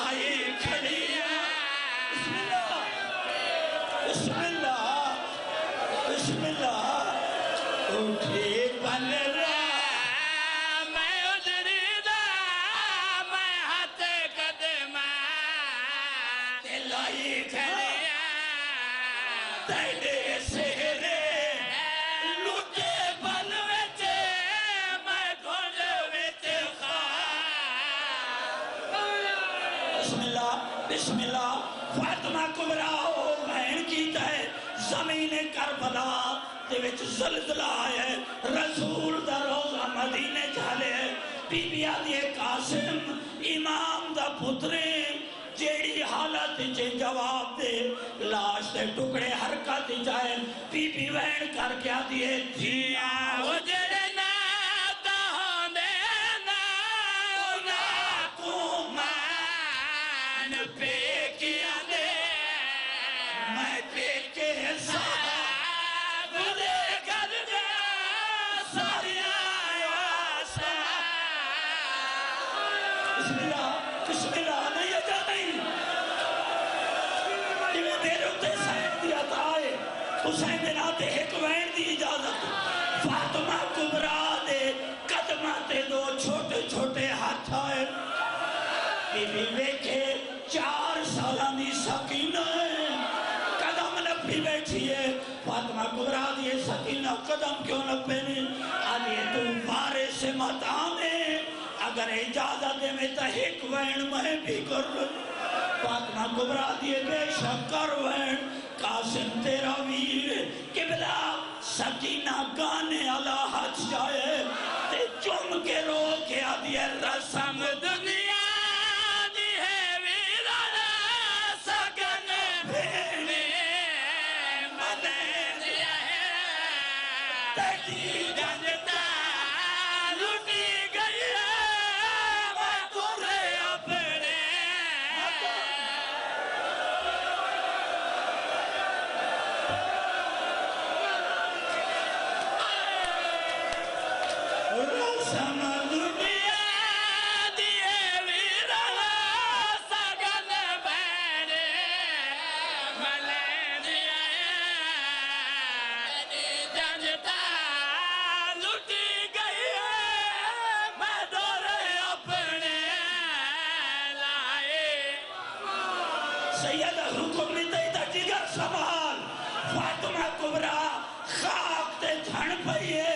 लाई खड़ी है। बिस्मिल्लाह बिस्मिल्लाह बिस्मिल्लाह। उठे बन मैं उजरीदा मैं हाथ कदमा लाई खड़ी तेरे सेरे लुटे बन विच मैं गुंज विच खा। बिस्मिल्लाह बिस्मिल्लाह। फातिमा कुबरा हो बहन की है जमीन करबला दे विच ज़लज़ला है। रसूल दा रोज़ा मदीने झाले बीबी आदि कासिम इमाम दा पुत्रे जेड़ी हालत च जवाब दे लाश दे टुकड़े हरकत जाए बीबी वहन करके आदि जिया वो जेड़े ना ताने ना ना को मान पे किया दे मैं पे के सा गुले कर दे सारिया आशा। बिस्मिल्लाह बिस्मिल्लाह। नहीं जा नहीं मेरे उत्ते सैन दी अता है हुसैन दे नाते एक वैन दी इजाजत। फातिमा कुबरा दे कदमा ते दो छोटे छोटे हाथ आए। बीबी वेखे 4 सालां दी सकीना कदम नपी बैठी है। फातिमा कुबरा दी सकीना कदम क्यों नपे ने आदि तू मारे से मत आने अगर इजाजत दे में तो एक वैन मैं भी कर लूं। फातिमा कुबरा दिए बेशक कर वैन कासिम तेरा वीर किबला सकीना गाने अला हज जाए ते चुम के रो के आदि रसम दुनिया दी है वीरा सगन भेने मने दिया है तेरी जनता लुटी गई है मैं तुझे अपने। रसम दुनिया दिए वीरा सगन भेने मने दिया है जनता लुटी गई है मैं दौरे अपने लाए। सैयद हुकुम नहीं ता जिगर संभाल। फातिमा कुबरा खाक ते झण पई है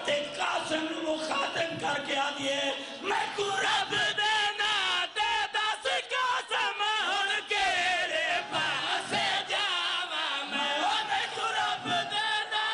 ते कासिम मुखातिब करके आ दिए मैं को रब देना ते दस कासिम हुन के रे पासे जावा मैं मैं को रब देना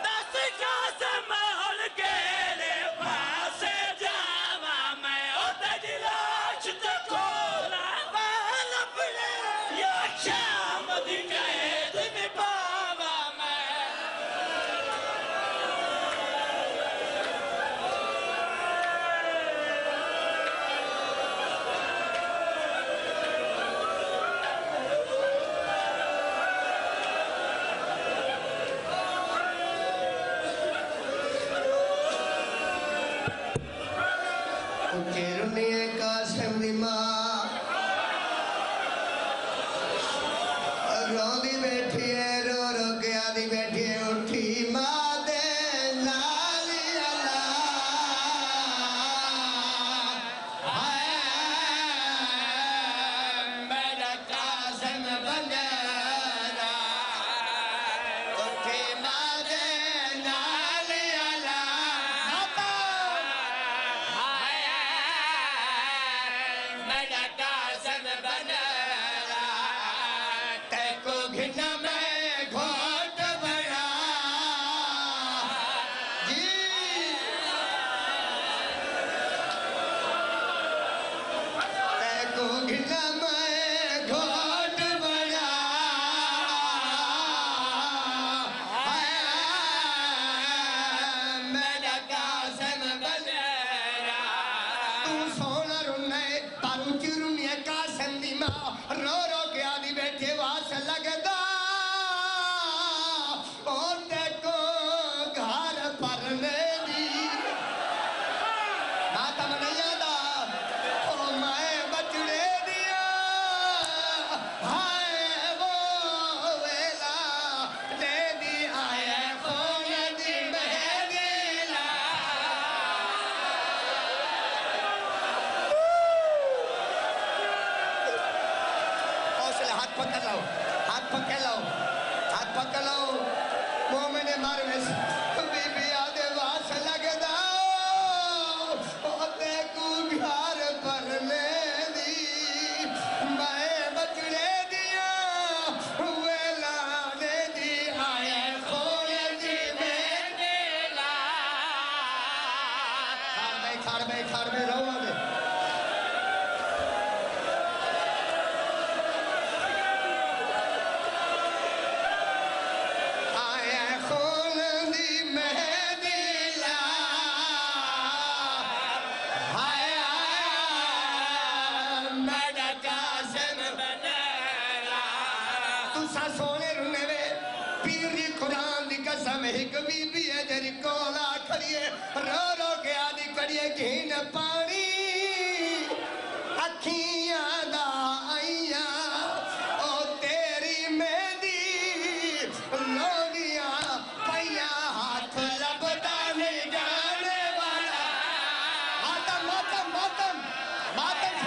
दस कासिम हुन के रे पासे जावा मैं ओ तेरी लाश ते कोला बाल अपने या शाम दी कैद में पावा मैं। कासिम दी मां रोंदी बैठी है रो रो के आदी बैठी है उठी मां दे लाल अला हाय मेरा कासिम बंदरा उठी मां दे लाल अला मेरा कासिम बंदरा तेको घिना में घोट बना जी तेको घिना में घोट बना मेरा कासिम बंदरा तू सोना रुने तारू चिरुनी कासिम दी मां रो रो के आदि बैठे वास लगदा ओ देखो घर परने दी माता मन यादा ओ मैं बचड़े दिया खाड़ में रहो दे रो रो के आदि कड़िए घीन पानी अखियां दा आइया ओ तेरी मेहंदी लोगियां पैया हाथ लबदा नहीं जाने वाला मातम मातम मातम मातम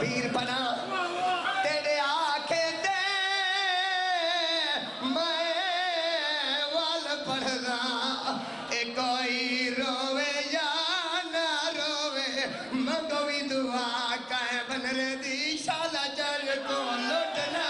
पीर बना तेरे आखे दे मैं वाल पढ़ रहा कोई रोवे या ना रोवे मंगवी दुआ कह बन रे दी शाला जल को लुटना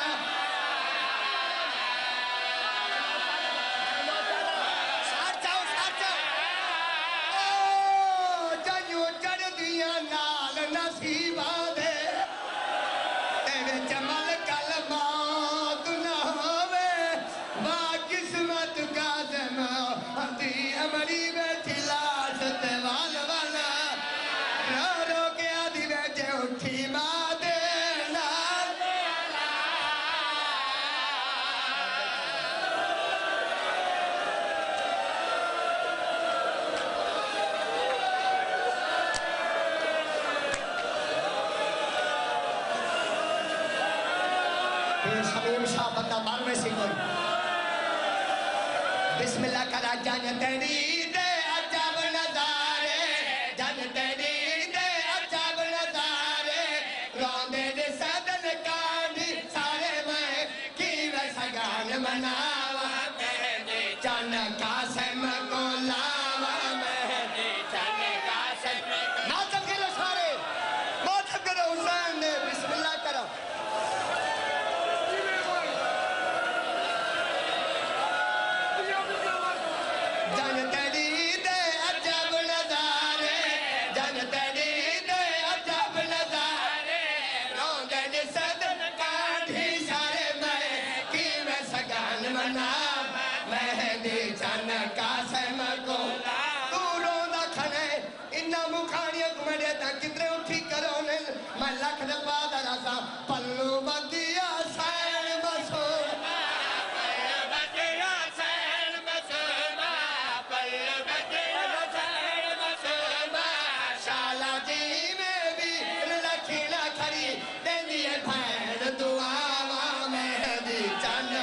बिस्मिल्लाह करा जान तेरी दे अजब नजारे जान तेरी दे अजब नजारे रोंदे दे सदन कांडी सारे मैं की सगान मनावा मेहंदी चन कासिम को लावा मेहंदी चन कासिम मातम करो सारे मातम करो हुसैन ने बिस्मिल्लाह करो पल्लू बदिया सैन बसोमा बदिया सैन बसोमा पल्लू बदिया सैन बसोमा शाला जी में भी लखीला खड़ी देंदी है भैन दुआवा मेहंदी चन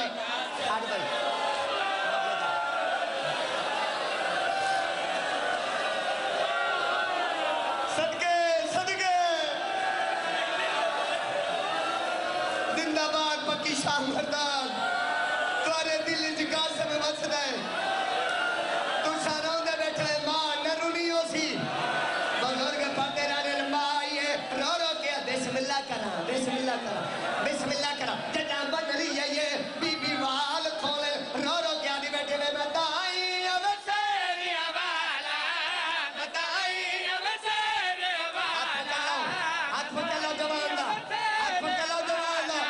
शाम मर्दान तुम्हारे दिल च कासिम वसदा है तू सारा उधर बैठे मां नरूनी हो सी बुजुर्ग पढ़ते रहने मां ये रो रो के बिस्मिल्लाह करा जटा बन रही है ये बीबी वाल खोले रो रो के आदि बैठे में बताई अब सेरिया वाला बताई अब सेरिया वाला हाथ पकड़ लो जवान दा हाथ पकड़ लो जवान दा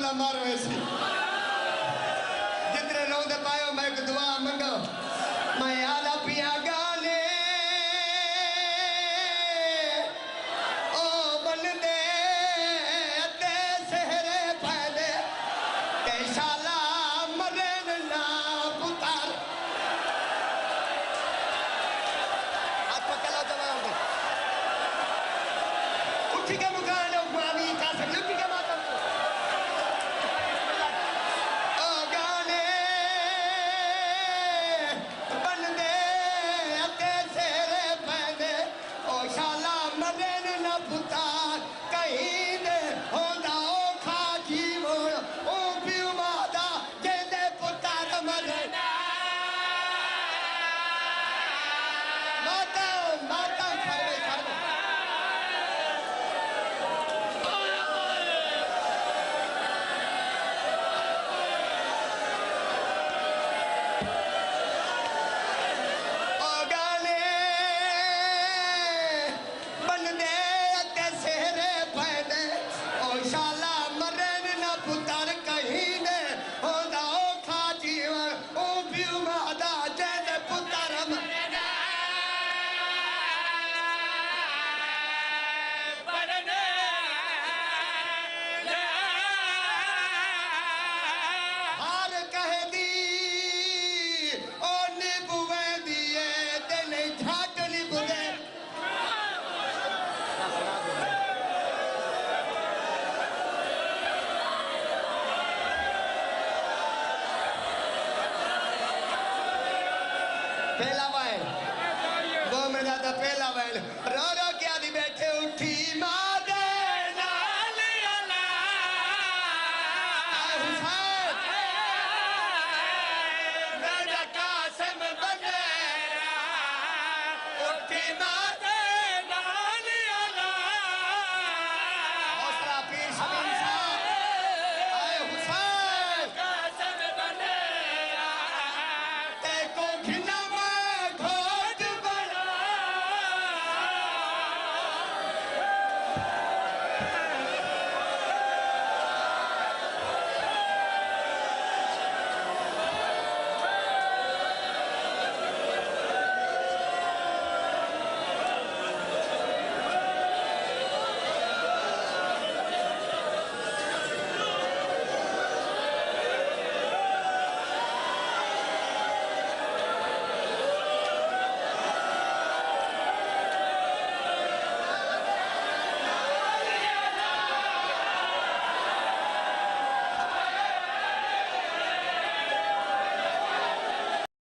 तबला मारो ऐसी जितने रोंदे पायो मैं एक दुआ मंगो मैं आला पिया गाने ओ बनदे अते सहरे पैदे ते शाला मरन ना पुतार हाथ पकड़ लो जवान दे उठी के मुकान मामी का सब उठी के माता ओ गाने बनदे अते सेरे पैदे ओ शाला मरन न पुतार कहीं दे होंदा ओ खा जीवन ओ पियो मादा जेदे पुतार मरन माता माता फरवे फरवे ओ गाने बनदे अते सेरे पैदे ओ शाला मरन न पुतर कहीं दे होंदा ओ खा जीवन ओ पियो मादा जेदे पुतर मरन हार कह दी ओ निबुवे दिए ते नहीं झाट निबुदे पहला वाइल 2 मिनट का पहला वाइल रो रो